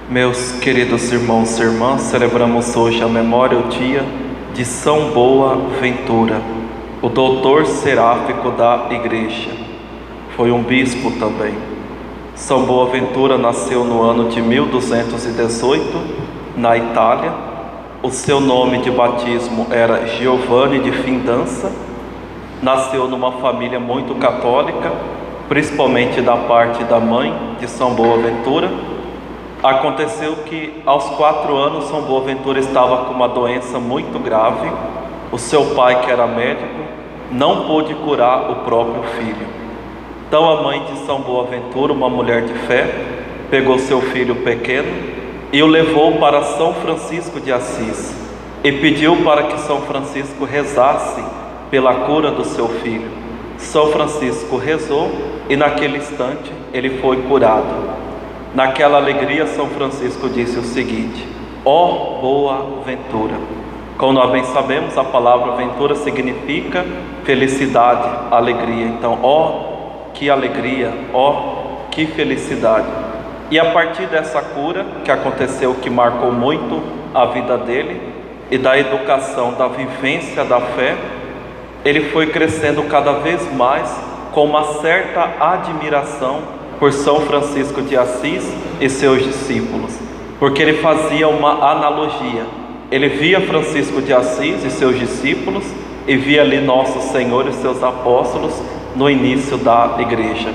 Meus queridos irmãos e irmãs, celebramos hoje a memória, o dia de São Boaventura, o doutor seráfico da Igreja. Foi um bispo também. São Boaventura nasceu no ano de 1218, na Itália. O seu nome de batismo era Giovanni de Fidanza. Nasceu numa família muito católica, principalmente da parte da mãe de São Boaventura. Aconteceu que aos 4 anos São Boaventura estava com uma doença muito grave. O seu pai, que era médico, não pôde curar o próprio filho. Então a mãe de São Boaventura, uma mulher de fé, pegou seu filho pequeno e o levou para São Francisco de Assis e pediu para que São Francisco rezasse pela cura do seu filho. São Francisco rezou e naquele instante ele foi curado. Naquela alegria, São Francisco disse o seguinte: ó Boaventura. Como nós bem sabemos, a palavra ventura significa felicidade, alegria. Então, ó que alegria, ó que felicidade. E a partir dessa cura que aconteceu, que marcou muito a vida dele e da educação, da vivência da fé, ele foi crescendo cada vez mais com uma certa admiração por São Francisco de Assis e seus discípulos, porque ele fazia uma analogia. Ele via Francisco de Assis e seus discípulos e via ali Nosso Senhor e seus apóstolos no início da igreja.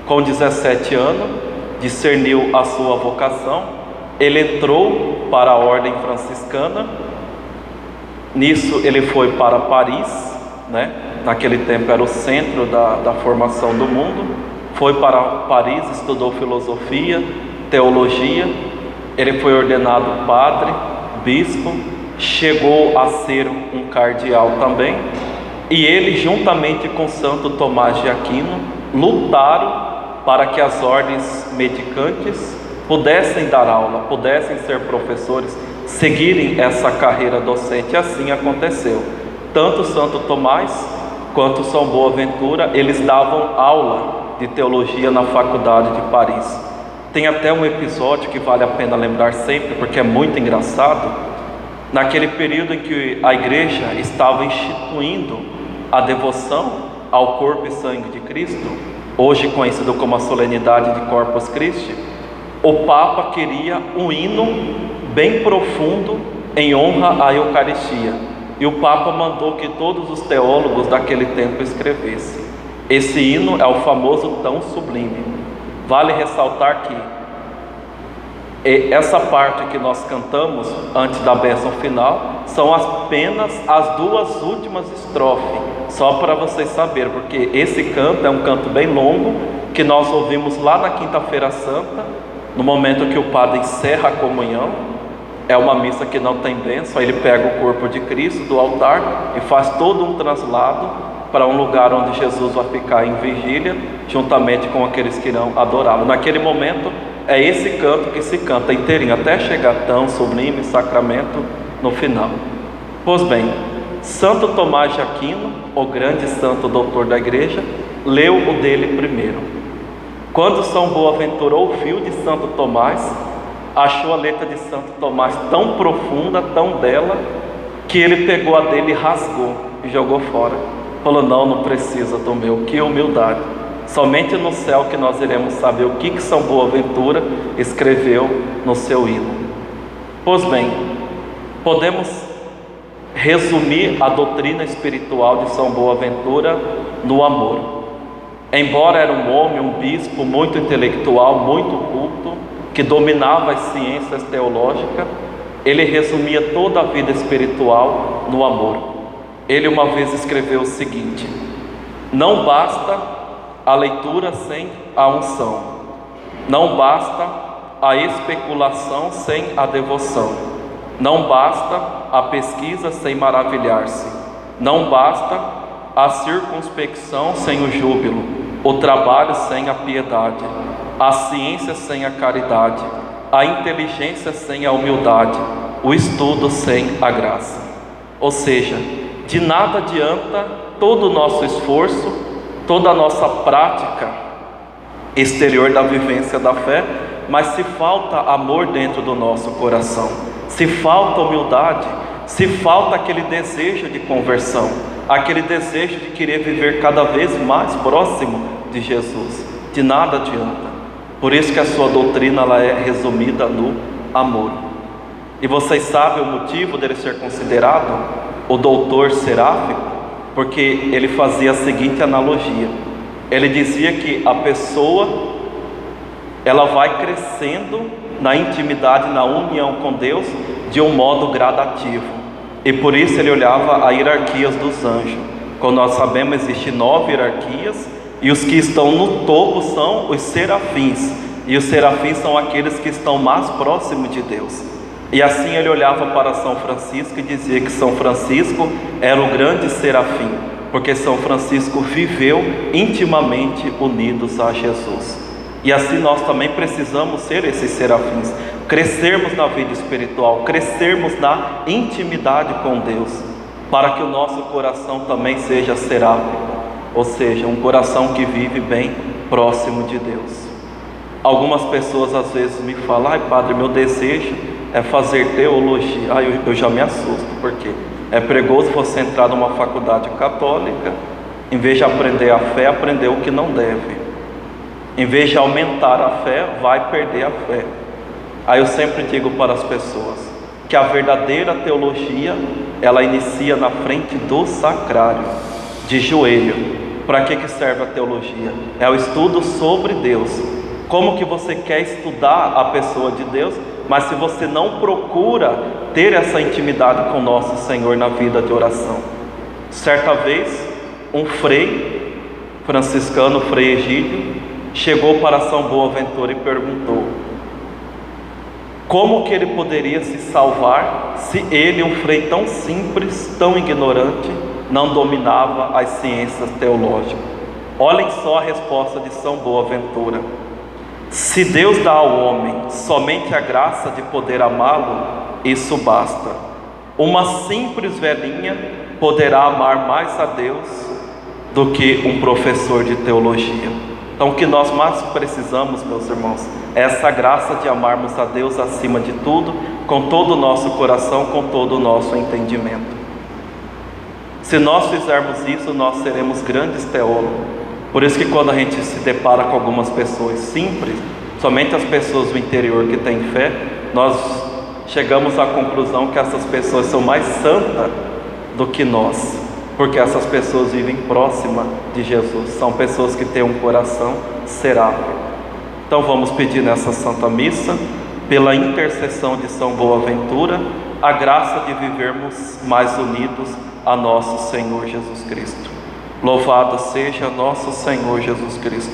Com 17 anos, discerniu a sua vocação, ele entrou para a ordem franciscana. Nisso ele foi para Paris, naquele tempo era o centro da formação do mundo. Foi para Paris, estudou filosofia, teologia. Ele foi ordenado padre, bispo, chegou a ser um cardeal também. E ele, juntamente com Santo Tomás de Aquino, lutaram para que as ordens mendicantes pudessem dar aula, pudessem ser professores, seguirem essa carreira docente. E assim aconteceu. Tanto Santo Tomás quanto São Boaventura, eles davam aula de teologia na faculdade de Paris. Tem até um episódio que vale a pena lembrar sempre, porque é muito engraçado. Naquele período em que a igreja estava instituindo a devoção ao corpo e sangue de Cristo, hoje conhecido como a solenidade de Corpus Christi, o Papa queria um hino bem profundo em honra à Eucaristia, e o Papa mandou que todos os teólogos daquele tempo escrevessem. Esse hino é o famoso Tão Sublime. Vale ressaltar que essa parte que nós cantamos antes da bênção final são apenas as 2 últimas estrofes, só para vocês saberem, porque esse canto é um canto bem longo que nós ouvimos lá na Quinta-feira Santa, no momento que o padre encerra a comunhão. É uma missa que não tem bênção, ele pega o corpo de Cristo do altar e faz todo um traslado para um lugar onde Jesus vai ficar em vigília, juntamente com aqueles que irão adorá-lo. Naquele momento, é esse canto que se canta inteirinho, até chegar tão sublime sacramento no final. Pois bem, Santo Tomás de Aquino, o grande santo doutor da igreja, leu o dele primeiro. Quando São Boaventura ouviu de Santo Tomás, achou a letra de Santo Tomás tão profunda, tão bela, que ele pegou a dele e rasgou e jogou fora. Falou: não precisa do meu. Que humildade! Somente no céu que nós iremos saber o que São Boaventura escreveu no seu hino. Pois bem, podemos resumir a doutrina espiritual de São Boaventura no amor. Embora era um homem, um bispo muito intelectual, muito culto, que dominava as ciências teológicas, ele resumia toda a vida espiritual no amor. Ele uma vez escreveu o seguinte: não basta a leitura sem a unção, não basta a especulação sem a devoção, não basta a pesquisa sem maravilhar-se, não basta a circunspecção sem o júbilo, o trabalho sem a piedade, a ciência sem a caridade, a inteligência sem a humildade, o estudo sem a graça. Ou seja, de nada adianta todo o nosso esforço, toda a nossa prática exterior da vivência da fé, mas se falta amor dentro do nosso coração, se falta humildade, se falta aquele desejo de conversão, aquele desejo de querer viver cada vez mais próximo de Jesus, de nada adianta. Por isso que a sua doutrina ela é resumida no amor. E vocês sabem o motivo dele ser considerado o doutor seráfico? Porque ele fazia a seguinte analogia. Ele dizia que a pessoa ela vai crescendo na intimidade, na união com Deus, de um modo gradativo. E por isso ele olhava as hierarquias dos anjos. Como nós sabemos, existem 9 hierarquias, e os que estão no topo são os serafins. E os serafins são aqueles que estão mais próximos de Deus. E assim ele olhava para São Francisco e dizia que São Francisco era o grande serafim, porque São Francisco viveu intimamente unidos a Jesus. E assim nós também precisamos ser esses serafins, crescermos na vida espiritual, crescermos na intimidade com Deus, para que o nosso coração também seja seráfico, ou seja, um coração que vive bem próximo de Deus. Algumas pessoas às vezes me falam: ai padre, meu desejo é fazer teologia. Eu já me assusto, porque é perigoso você entrar numa faculdade católica, em vez de aprender a fé, aprender o que não deve. Em vez de aumentar a fé, vai perder a fé. Aí eu sempre digo para as pessoas que a verdadeira teologia, ela inicia na frente do sacrário, de joelho. Para que serve a teologia? É o estudo sobre Deus. Como que você quer estudar a pessoa de Deus, mas se você não procura ter essa intimidade com nosso Senhor na vida de oração? Certa vez, um frei franciscano, Frei Egídio, chegou para São Boaventura e perguntou como que ele poderia se salvar se ele, um frei tão simples, tão ignorante, não dominava as ciências teológicas. Olhem só a resposta de São Boaventura: se Deus dá ao homem somente a graça de poder amá-lo, isso basta. Uma simples velhinha poderá amar mais a Deus do que um professor de teologia. Então o que nós mais precisamos, meus irmãos, é essa graça de amarmos a Deus acima de tudo, com todo o nosso coração, com todo o nosso entendimento. Se nós fizermos isso, nós seremos grandes teólogos. Por isso que quando a gente se depara com algumas pessoas simples, somente as pessoas do interior que têm fé, nós chegamos à conclusão que essas pessoas são mais santas do que nós, porque essas pessoas vivem próxima de Jesus, são pessoas que têm um coração seráfico. Então vamos pedir nessa Santa Missa, pela intercessão de São Boaventura, a graça de vivermos mais unidos a nosso Senhor Jesus Cristo. Louvado seja nosso Senhor Jesus Cristo.